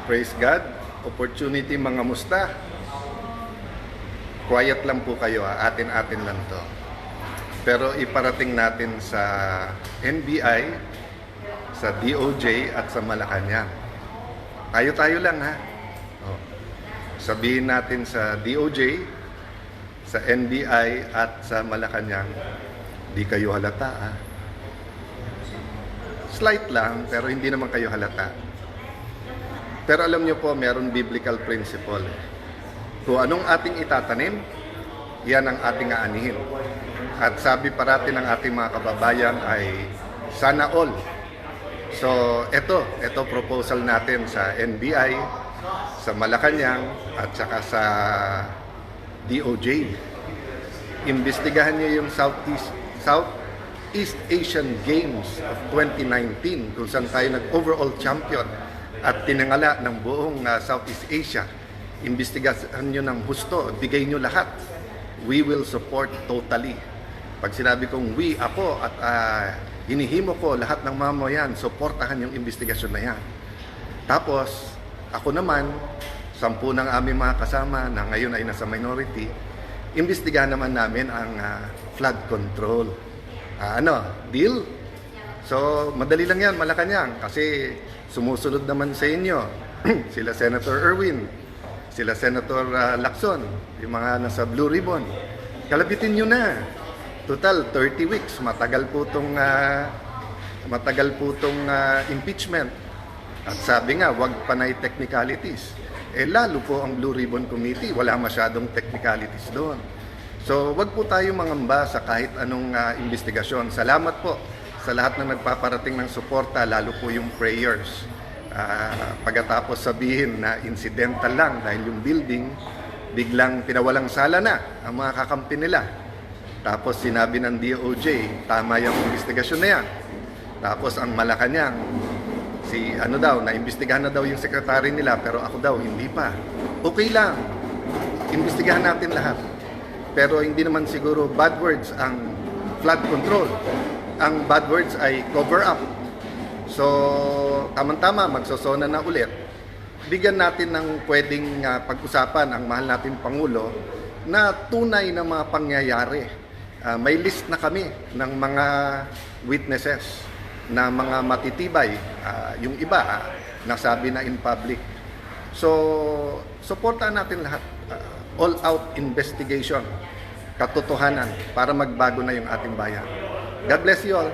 Praise God. Opportunity mga musta. Quiet lang po kayo, atin-atin lang to. Pero iparating natin sa NBI, sa DOJ at sa Malacanang. Tayo-tayo lang ha. Oh. Sabihin natin sa DOJ, sa NBI at sa Malacanang, di kayo halata ha. Slight lang, pero hindi naman kayo halata. Pero alam nyo po, meron biblical principle. Kung anong ating itatanim, yan ang ating aanihin. At sabi parati ng ating mga kababayan ay sana all. So, ito proposal natin sa NBI, sa Malacanang, at saka sa DOJ. Imbestigahan nyo yung Southeast Asian Games of 2019 kung saan tayo nag-overall champion at tinangala ng buong Southeast Asia. Imbestigahan nyo ng husto, bigay nyo lahat. We will support totally. Pag sinabi kong we, ako, at hinihimo ko lahat ng mamayan, supportahan yung investigasyon na yan. Tapos, ako naman, 10 ng aming mga kasama na ngayon ay nasa minority, imbestigahan naman namin ang flood control. Deal? So, madali lang yan, Malacanang, kasi sumusunod naman sa inyo sila Senator Erwin, sila Senator Lacson, yung mga nasa Blue Ribbon. Kalabitin nyo na. Total, 30 weeks. Matagal po itong impeachment. At sabi nga, wag panay technicalities. Lalo po ang Blue Ribbon Committee, wala masyadong technicalities doon. So, wag po tayo mangamba sa kahit anong investigasyon. Salamat po sa lahat ng nagpaparating ng suporta, lalo po yung prayers. Pagkatapos sabihin na incidental lang dahil yung building biglang pinawalang sala na ang mga kakampi nila. Tapos sinabi ng DOJ, tama yung investigasyon na yan. Tapos ang Malacanang, naimbestigahan na daw yung sekretary nila, pero ako daw, hindi pa. Okay lang, imbestigahan natin lahat. Pero hindi naman siguro bad words ang flood control. Ang bad words ay cover up. So, tamang-tama, magsosona na ulit. Bigyan natin ng pwedeng pag-usapan ang mahal nating Pangulo na tunay na mga pangyayari. May list na kami ng mga witnesses na mga matitibay. Yung iba, nasabi na in public. So, supportan natin lahat. All-out investigation, katotohanan, para magbago na yung ating bayan. God bless you all.